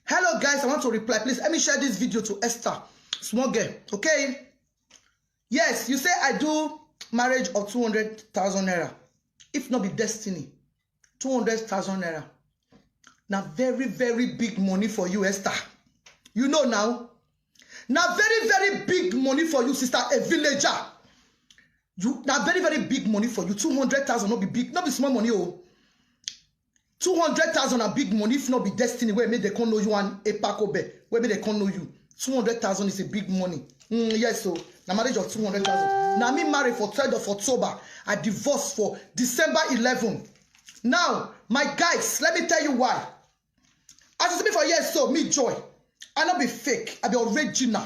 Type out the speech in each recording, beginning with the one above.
Hello guys, I want to reply. Please let me share this video to Esther. Small girl, okay? Yes, you say I do marriage of 200,000 naira. If not be destiny, 200,000 naira. Now very, very big money for you, Esther. You know now. Now very, very big money for you, sister, a villager. Now very, very big money for you. 200,000 not be big, not be small money, oh. 200,000 are big money, if not be destiny, where maybe they can't know you and a pakobe, where maybe they can't know you. 200,000 is a big money. Yes, so now marriage of 200,000. Now me married for 3rd of October. I divorced for December 11. Now, my guys, let me tell you why. As you me for years, so me joy. I not be fake, I be original.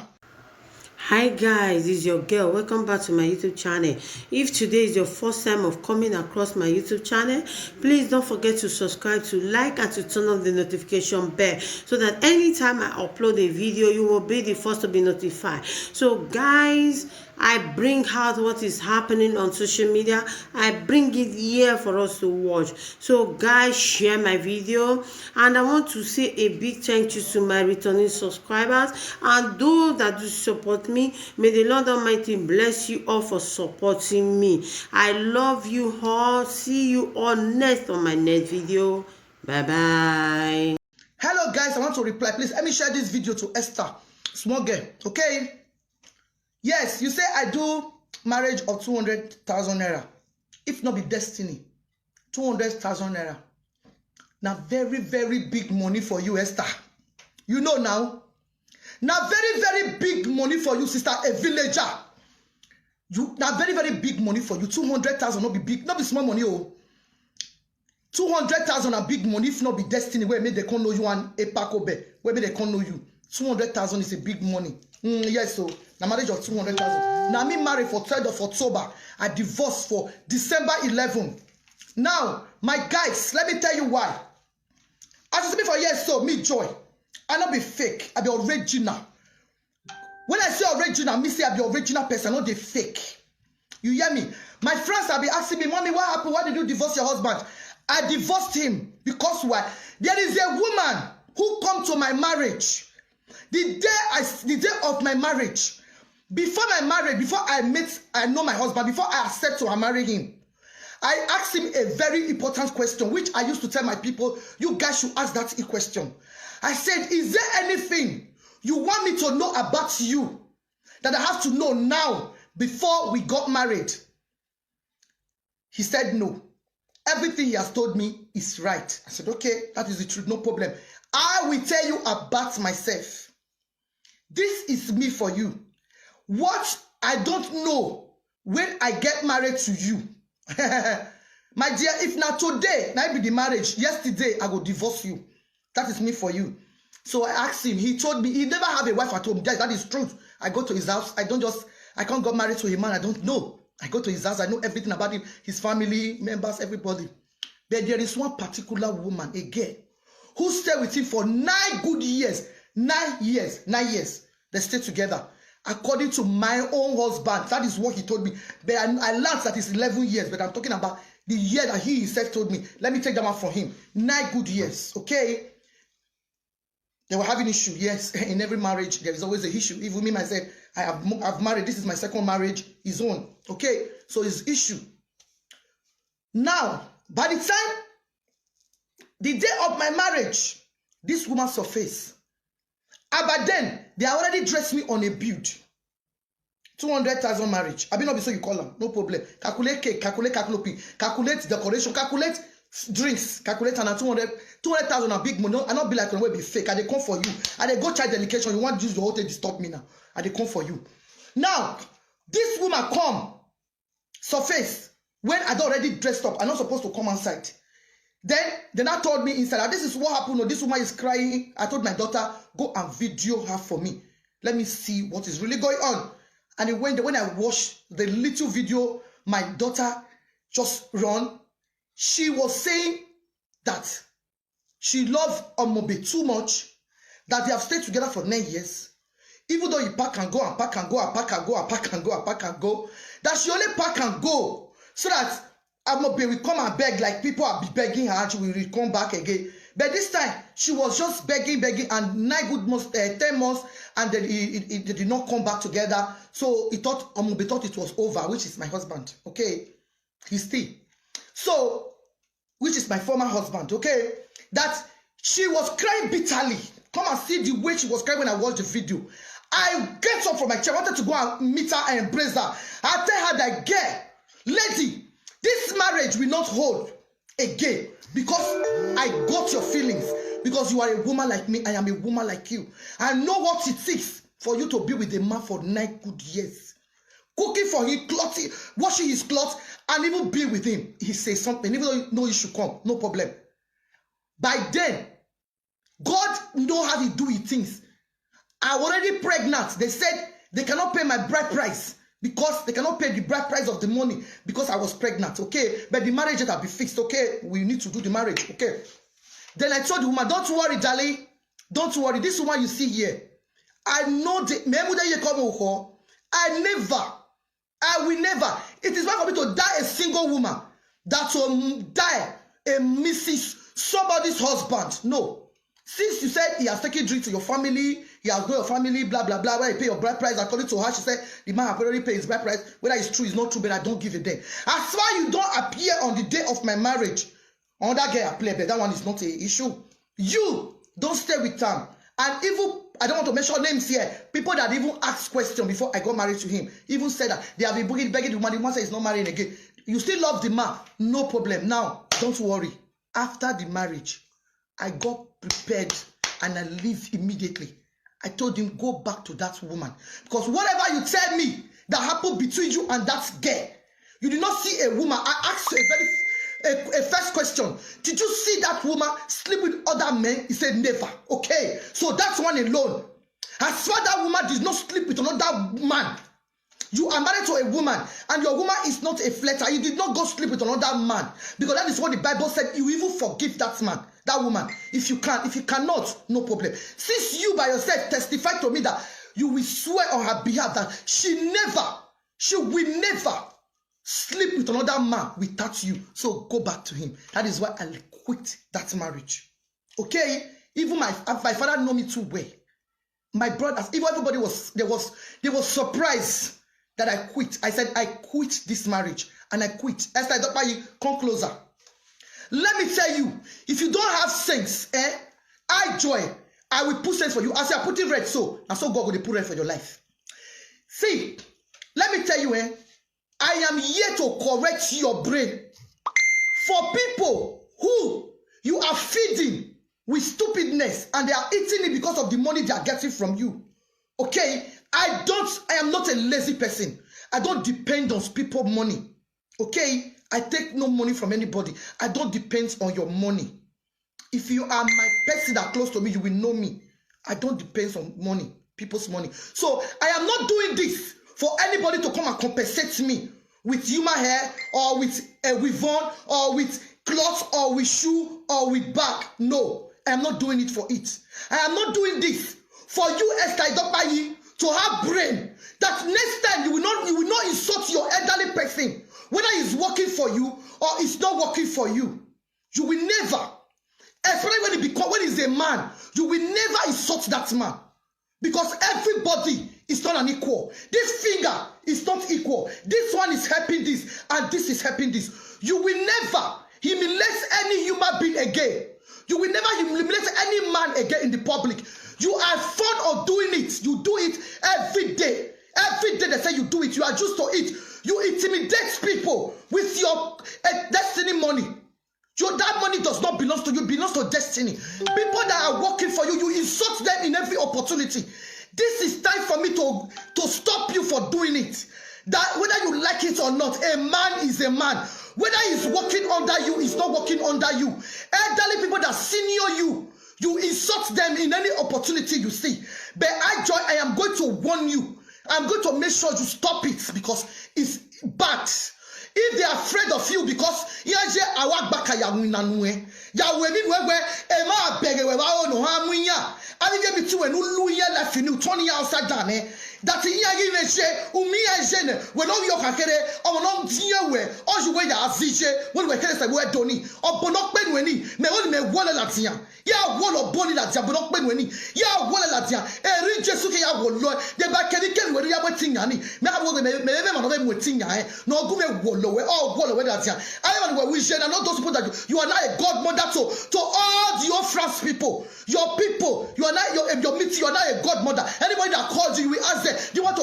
Hi guys, this is your girl. Welcome back to my YouTube channel. If today is your first time of coming across my YouTube channel, please don't forget to subscribe, to like, and to turn on the notification bell so that anytime I upload a video, you will be the first to be notified. So guys, I bring out what is happening on social media. I bring it here for us to watch. So guys, share my video, and I want to say a big thank you to my returning subscribers and those that do support me. May the Lord Almighty bless you all for supporting me. I love you all. See you all next on my next video. Bye bye. Hello guys, I want to reply. Please let me share this video to Esther. Small girl, okay? Yes, you say I do marriage of 200,000 naira. If not be destiny, 200,000 naira. Now very, very big money for you, Esther. You know now. Now very, very big money for you, sister, a villager. Now very, very big money for you. 200,000 not be big, not be small money, oh. 200,000 are big money, if not be destiny, where maybe they can't know you and a pakobe, where maybe they can't know you. 200,000 is a big money. Yes, so now marriage of 200,000. Now me married for 3rd of October. I divorced for December 11. Now, my guys, let me tell you why. As you see me for years, so me joy. I not be fake, I be original. When I say original, me say I be original person, not the fake. You hear me? My friends have been asking me, Mommy, what happened? Why did you divorce your husband? I divorced him because why? There is a woman who come to my marriage. The day of my marriage, before my marriage, before I know my husband, before I accept to marry him, I asked him a very important question, which I used to tell my people, you guys should ask that question. I said, is there anything you want me to know about you that I have to know now before we got married? He said no. Everything he has told me is right. I said, okay, that is the truth, no problem. I will tell you about myself. This is me for you. What I don't know when I get married to you. My dear, if not today, now be the marriage, yesterday I will divorce you. That is me for you. So I asked him, he told me, he never have a wife at home. That is truth. I go to his house, I can't get married to a man I don't know. I go to his house, I know everything about him, his family, members, everybody. But there is one particular woman, a girl, who stayed with him for 9 good years. 9 years. They stayed together. According to my own husband, that is what he told me. But I learned that it's 11 years, but I'm talking about the year that he himself told me. Let me take that one from him. 9 good years, okay? They were having issue, yes. In every marriage, there is always an issue. Even me, myself, I've married. This is my second marriage, his own, okay? So it's issue. Now, by the time, the day of my marriage, this woman surfaced. But then, they already dressed me on a build. 200,000 marriage. I mean, not so you call them. No problem. Calculate cake, calculate decoration, calculate drinks, calculate and 200,000 are big money. I not be like when we be fake. I they come for you. I they go charge delegation. You want to use the hotel to stop me now. I they come for you. Now, this woman come, surface, when I already dressed up. I'm not supposed to come outside. Then they now told me inside, this is what happened. No, this woman is crying. I told my daughter, go and video her for me. Let me see what is really going on. And when I watched the little video, my daughter just run. She was saying that she loved Omobe too much, that they have stayed together for 9 years. Even though he pack and go, that she only pack and go so that Amobe will come and beg like people are begging her and she will come back again. But this time, she was just begging, and 9 good months, 10 months, and then they did not come back together. So he thought, Omobe thought it was over, which is my husband, okay? He's still. So, which is my former husband, okay? That she was crying bitterly. Come and see the way she was crying when I watched the video. I get up from my chair, wanted to go and meet her and embrace her. I tell her that, girl, lady, this marriage will not hold again because I got your feelings. Because you are a woman like me, I am a woman like you. I know what it takes for you to be with a man for 9 good years. Cooking for him, clothing, washing his clothes, and even be with him. He says something, even though you know he should come, no problem. By then, God know how he do his things. I'm already pregnant. They said they cannot pay my bride price because they cannot pay the bride price of the money because I was pregnant, okay? But the marriage will be fixed, okay? We need to do the marriage, okay? Then I told the woman, don't worry, darling. Don't worry. This woman you see here, I know I will never. It is not for me to die a single woman that will die a Mrs. somebody's husband. No. Since you said he has taken drink to your family, he has got your family, blah, blah, blah, where you pay your bride price, according to her, she said, the man have already paid his bride price. Whether it's true, it's not true, but I don't give a damn. As far as you don't appear on the day of my marriage, on that girl I play, but that one is not an issue. You don't stay with them. And even, I don't want to mention names here, people that even asked questions before I got married to him, even said that they have been begging the woman, the woman said he's not marrying again. You still love the man, no problem. Now, don't worry. After the marriage, I got prepared and I leave immediately. I told him, go back to that woman. Because whatever you tell me that happened between you and that girl, you did not see a woman. I asked a first question. Did you see that woman sleep with other men? He said, never. Okay. So that's one alone. As far as that woman did not sleep with another man, you are married to a woman and your woman is not a flirter. You did not go sleep with another man because that is what the Bible said. You even forgive that man, that woman. If you can, if you cannot, no problem. Since you by yourself testify to me that you will swear on her behalf that she will never sleep with another man without you. So go back to him. That is why I quit that marriage. Okay? Even my father know me too well. My brothers, even everybody they was surprised that I quit. I said, I quit this marriage. And I quit. Esther, Edokpayi, come closer. Let me tell you, if you don't have sense, I will put sense for you. As I put in red, so God will put red for your life. See, let me tell you, I am here to correct your brain. For people who you are feeding with stupidness and they are eating it because of the money they are getting from you. Okay? I am not a lazy person. I don't depend on people's money. Okay? I take no money from anybody. I don't depend on your money. If you are my person that close to me, you will know me. I don't depend on money, people's money. So I am not doing this for anybody to come and compensate me with human hair or with a weave-on or with clothes or with shoe or with bag. No, I am not doing it for it. I am not doing this for you, Esther Edokpayi, to have brain that next time you will not insult your elderly person, whether it's working for you or it's not working for you. You will never, especially when it's a man, you will never insult that man. Because everybody is not an equal. This finger is not equal. This one is helping this, and this is helping this. You will never humiliate any human being again. You will never humiliate any man again in the public. You are fond of doing it. You do it every day. Every day they say you do it. You are used to it. You intimidate people with your destiny money. That money does not belong to you, it belongs to destiny. People that are working for you, you insult them in every opportunity. This is time for me to stop you for doing it. That whether you like it or not, a man is a man. Whether he's working under you, he's not working under you. Elderly people that senior you, you insult them in any opportunity you see. But I am going to warn you. I'm going to make sure you stop it because it's bad. If they are afraid of you because that in ya she umia jene when all your kakere or no dia we or you way azije when we can say we doni or bonok benweni me only me wala latia ya wala boni latia bonok benweni ya wala latia e ri jesu ke ya wolo de ba kedi ken we ya wetin yani me abo me man of wetin ya no go me wolo we all wolo we latia I want we share and not those people that you are not a godmother to all your France people, your people, you are not your meeting, you are not a godmother. Anybody that calls you, we ask them, do you want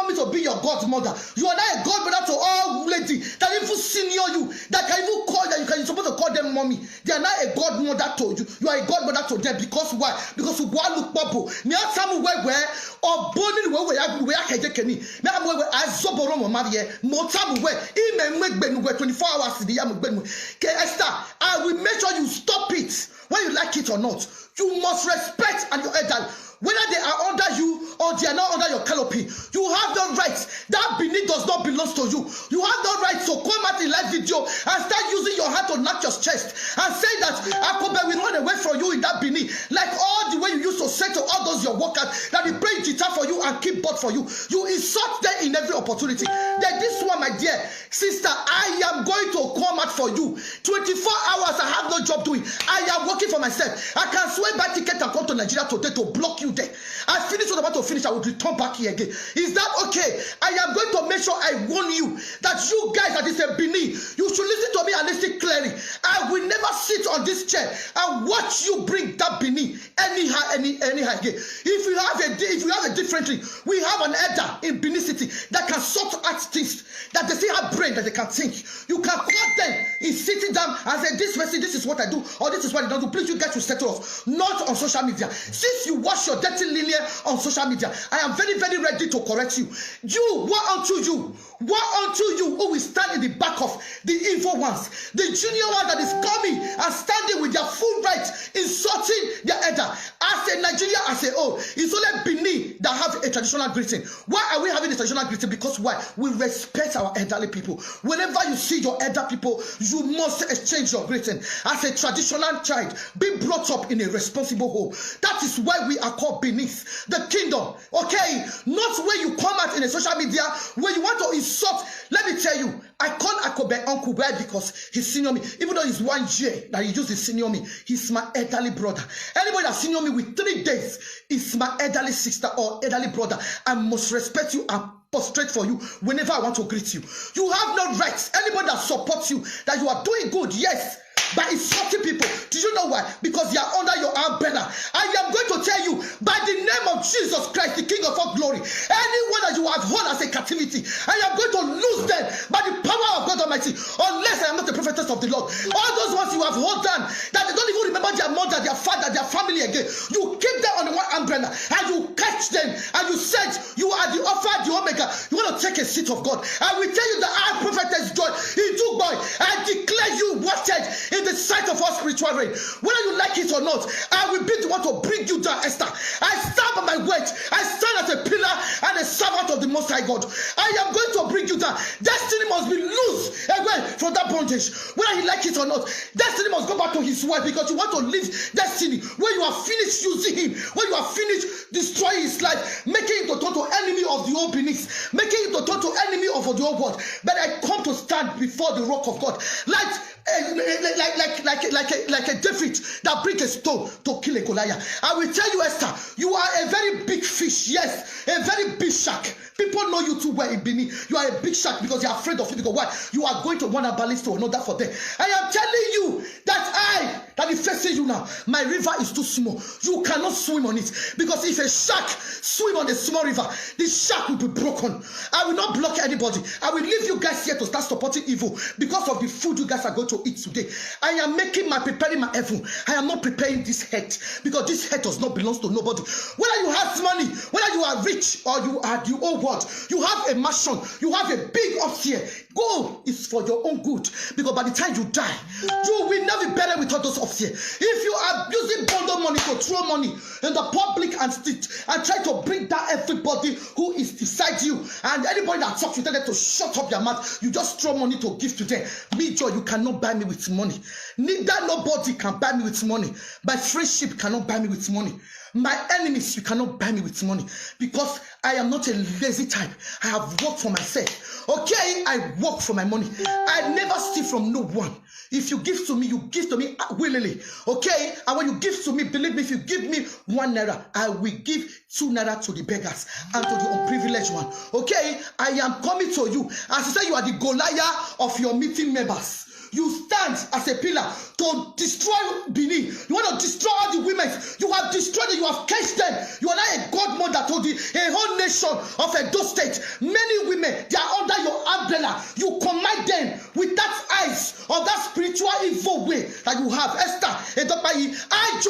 me to be your godmother? You are not a godmother to all ladies that even senior you, that can even call that you're supposed to call them mommy. They are not a godmother to you. You are a godmother to them because why? Because you want look bubble. Me ask some where or boning where we are kejekeni. Me am where I zoboro mo marie. Mo tamu where ime mgbenu 24 hours the yam mgbenu. Esther, I will make sure you stop it. Whether you like it or not, you must respect and your elder. Whether they are under you or they are not under your canopy, you have the rights. That beneath does not belong to you. You have the right to come out in live video and start using your hand to knock your chest and say that Akobe will run away from you in that beneath. Like all the way you used to say to all those your workers that they play guitar for you and keep board for you. You insult them in every opportunity. Then this one, my dear sister, I am going to come out for you. 24 hours, I have no job doing. I am working for myself. I can swear by ticket and come to Nigeria today to block you there. I finish what I'm about to finish. I will return back here again. Is that okay? I am going to make sure I warn you that you guys that is a Bini, you should listen to me and listen clearly. I will never sit on this chair and watch you bring that Bini anyhow again. If you have a different thing, we have an elder in Benin City that can sort out things, that they still have brain that they can think. You can call them in sitting down and say, this is what I do, or this is what I don't do. Please, you guys should settle us. Not on social media. Since you watch your dirty linear on social media, I am very, very ready to correct you. What unto you who will stand in the back of the evil ones, the junior one that is coming and standing with their full right, insulting their elder. As a Nigeria, as a whole, it's only Benin that have a traditional greeting. Why are we having a traditional greeting? Because why? We respect our elderly people. Whenever you see your elder people, you must exchange your greeting. As a traditional child, be brought up in a responsible home. That is why we are called beneath the kingdom. Okay? Not where you come out in a social media where you want to insult. Let me tell you, I call Akobe Uncle Bear because he's senior me. Even though he's 1 year that he used to senior me, he's my elderly brother. Anybody that senior me with 3 days is my elderly sister or elderly brother. I must respect you and prostrate for you whenever I want to greet you. You have no rights. Anybody that supports you, that you are doing good, yes, by insulting people. Do you know why? Because they are under your umbrella. I am going to tell you, by the name of Jesus Christ, the King of all glory, anyone that you have held as a captivity, I am going to lose them by the power of God Almighty, unless I am not the prophetess of the Lord. All those ones you have held down, that they don't even remember their mother, their father, their family again. You keep them on one umbrella, and you catch them, and you said, you are the Alpha, the Omega. You want to take a seat of God. I will tell you that I, prophetess Joy, Idugbor, I declare you wanted in the sight of all spiritual rain. Whether you like it or not, I will be the one to bring you down, Esther. I stand by my word. I stand as a pillar and a servant of the Most High God. I am going to bring you down. Destiny must be loose away from that bondage. Whether you like it or not, destiny must go back to his word, because you want to live destiny where you are finished using him, where you are finished destroying his life, making him to turn to enemy of the old beneath, making him to turn to enemy of the old world. But I come to stand before the rock of God, like a David that brings a stone to kill a Goliath. I will tell you, Esther, you are a very big fish. Yes, a very big shark. People know you too well in Benin. You are a big shark because they are afraid of you. Because why? You are going to one balance to another for them. I am telling you that is facing you now. My river is too small. You cannot swim on it, because if a shark swim on the small river, the shark will be broken. I will not block anybody. I will leave you guys here to start supporting evil because of the food you guys are going to eat today. I am preparing my heaven. I am not preparing this head, because this head does not belong to nobody. Whether you have money, whether you are rich or you are the old world, you have a mansion, you have a big upstairs. Go is for your own good, because by the time you die, you will not be better with all those upstairs. If you are using bundle money to throw money in the public and try to bring down everybody who is beside you, and anybody that talks, you tell them to shut up their mouth, you just throw money to give to them. Me, Joy, you cannot buy me with money. Neither nobody can buy me with money. My friendship cannot buy me with money. My enemies, you cannot buy me with money because I am not a lazy type. I have worked for myself. Okay, I work for my money. I never steal from no one. If you give to me, you give to me willingly. Okay, and when you give to me, believe me, if you give me 1 naira, I will give 2 naira to the beggars and to the unprivileged one. Okay, I am coming to you. As you say, you are the Goliath of your meeting members. You stand as a pillar to destroy Benin. You want to destroy all the women. You have destroyed them. You have caged them. You are now a godmother to a whole nation of Edo State. Many women, they are under your umbrella. You command them with that eyes of that spiritual evil way that you have. Esther, Edokpayi, I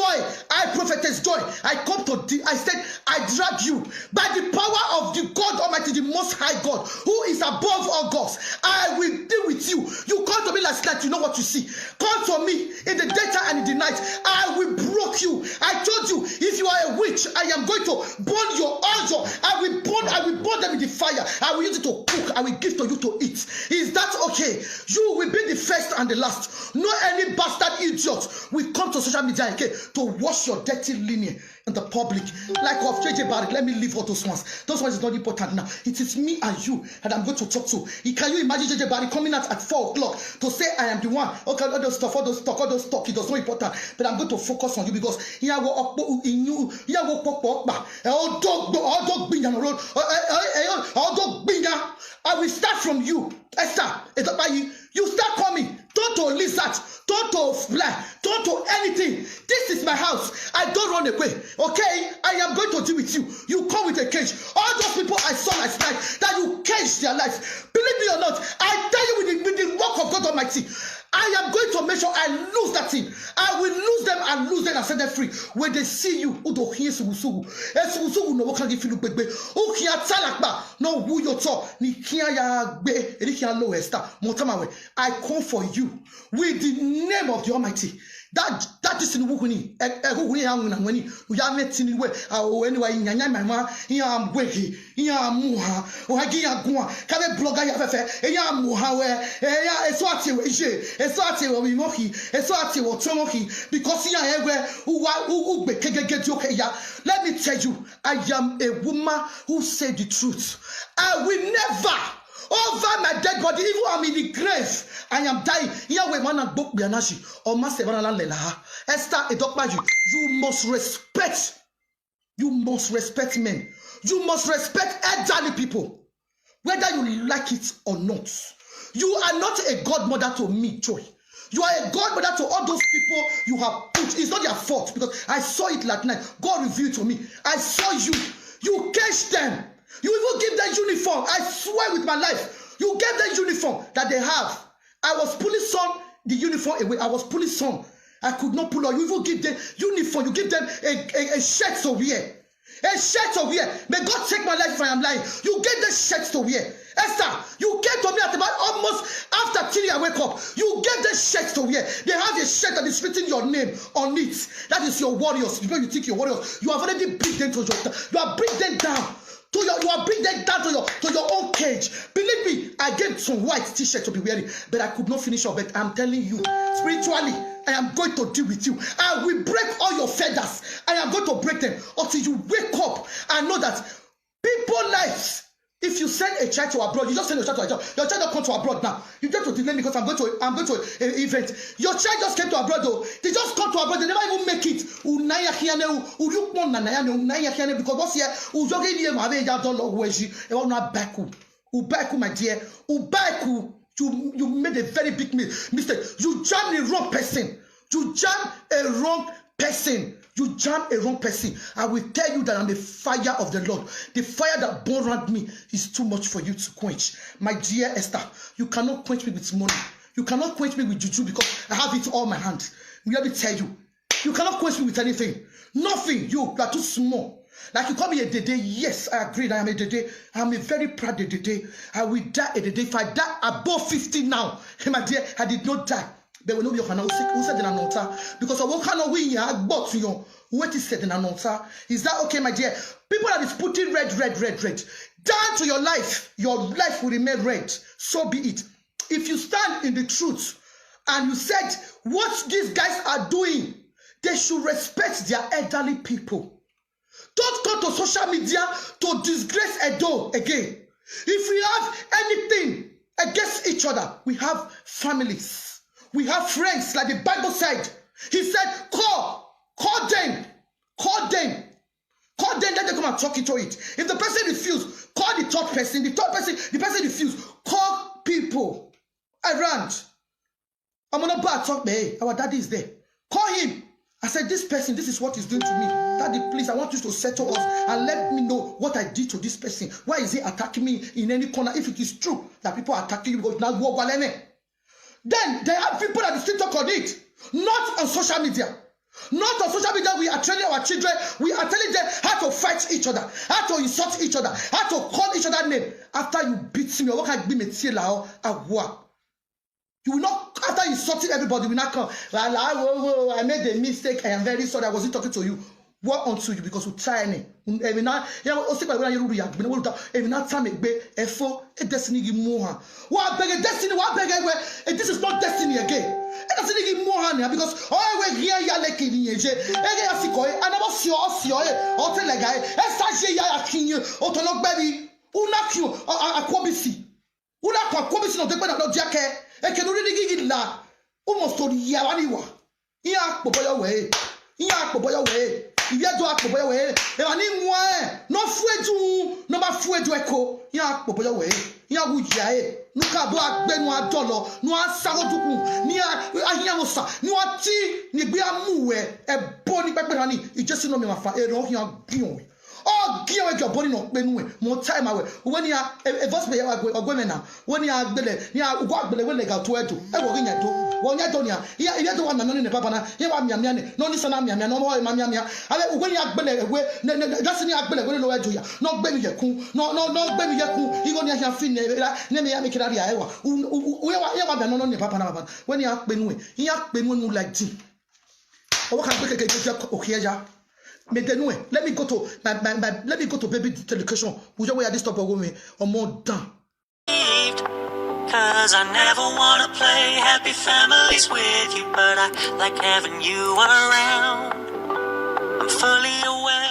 prophetess Joy. I come to, I said, I drag you by the power of the God Almighty, the Most High God, who is above all gods. I will deal with you. You come to me last night, you know what you see. Come to me in the daytime and in the night. I will break you. I told you, if you are a witch, I am going to burn your altar. I will burn them in the fire. I will use it to cook. I will give to you to eat. Is that okay? You will be the first and the last. No any bastard idiot will come to social media, okay, to wash your dirty linen in the public. Like of JJ Barrett, let me leave all those ones. Those ones is not important now. It is me and you that I'm going to talk to. Can you imagine JJ Barrett coming out at 4 o'clock to say I am the one? Okay, all those stuff, it was not important. But I'm going to focus on you because I will start from you, Esther. You start coming. Don't to lizard, don't to fly, don't to anything. This is my house. I don't run away. Okay? I am going to deal with you. You come with a cage. All those people I saw last night that you caged their life. Believe me or not, I tell you with the work of God Almighty, I am going to make sure I lose that thing. I will lose them and set them free. When they see you, no what can give you no who you talk. I come for you with the name of the Almighty. That is in Wukuni. When you are meeting where anyway, Yama, Yam Weki, Yam Muha, or Hagia Gua, Kabe Blogga Yafe, Yam Muha, Eswati, Eswati, or Mimoki, Eswati, or Tomoki, because you are where who get you. Let me tell you, I am a woman who said the truth. I will never. Over my dead body, even I'm in the grave, I am dying. Yahweh man and book bianashi or master lela. Esther Edokpayi, you must respect men. You must respect elderly people, whether you like it or not. You are not a godmother to me, Joy. You are a godmother to all those people you have put. It's not their fault because I saw it last night. God revealed to me. I saw you. You caged them. You even give them uniform. I swear with my life. You gave them uniform that they have. I was pulling some the uniform away. I was pulling some. I could not pull out. You even give them uniform. You give them a shirt to wear. A shirt to wear. May God take my life if I am lying. You gave them shirts to wear. Esther, you came to me at about almost after 3 I wake up. You gave them shirts to wear. They have a shirt that is written your name on it. That is your warriors. You know you think your warriors. You have already bring them to your. You have bring them down. You are bring them down to your own cage. Believe me, I gave some white t-shirt to be wearing, but I could not finish up. But I'm telling you, spiritually, I am going to deal with you. I will break all your feathers. I am going to break them until you wake up and know that people lives. If you send a child to abroad, you just send your child to abroad. Your child don't come to abroad now. You get to delay because I'm going to an event. Your child just came to abroad though. They just come to abroad. They never even make it. Because what's here? Ubaku, my dear. Ubaku, you made a very big mistake. You jammed the wrong person. You jammed a wrong person. You jam a wrong person. I will tell you that I'm the fire of the Lord. The fire that burned around me is too much for you to quench. My dear Esther, you cannot quench me with money. You cannot quench me with Juju because I have it all in my hand. Let me tell you. You cannot quench me with anything. Nothing. You are too small. Like you call me a dede. Yes, I agree. I am a dede. I am a very proud dede. I will die a dede. If I die above 50 now, my dear, I did not die. But we know you can who said in an altar because of what kind of way you have bought you. What is said in an altar? Is that okay, my dear? People that is putting red. Down to your life will remain red. So be it. If you stand in the truth and you said what these guys are doing, they should respect their elderly people. Don't come to social media to disgrace Edo again. If we have anything against each other, we have families. We have friends, like the Bible said. He said, call them, let them come and talk into it. If the person refuses, call the third person, the person refuses, call people around. I'm gonna bar talk, hey, our daddy is there. Call him. I said, this person, this is what he's doing to me. Daddy, please, I want you to settle us and let me know what I did to this person. Why is he attacking me in any corner? If it is true that people are attacking you because now go then there are people that still talk on it. Not on social media. Not on social media. We are training our children. We are telling them how to fight each other, how to insult each other, how to call each other name. After you beat me, what can be me? You will not, after insulting everybody, will not come. Well, I made a mistake. I am very sorry. I wasn't talking to you. What unto you because we try any. Every now, time it be a full destiny more. What beg destiny? What beg? This is not destiny again. It doesn't give more because all we hear ya like in ye. I never see or tell a guy. Esther ya king or to look baby. Unakio a quabisi. Una quabisi no depend on jacket. I can really give it la almost to the Yawaniwa. Ya boy away. Ya boy away. If you do a boy away, I need one. No fue to no ma fue to echo. Ya boy away. Ya would ya. Nuka black Benoit dollar. No Sarodu. Nia Ahiamosa. No tea. Nibia mue. A body pepperani. You just know me my father. Here. Oh, give away your body not benue. More time away. When you are a voice player or women now, when you are bele, you are what bele when they got to it. I will get to one yatonia. Here, you don't want none in the papa. Here, I'm Yamian. No, listen, I'm Yamian. No more, Mamia. I when you are bele, that's in your bele. When you are to you. No baby yakun. No baby yakun. You go near your fin. Name me, I make it out. We are no on the papa. When you are benue, you are benue like G. What can I get okay? Let me go to let me go to baby education. Would you wear this top of women or more done? Cause I never wanna play happy families with you, but I like having you around. I'm fully aware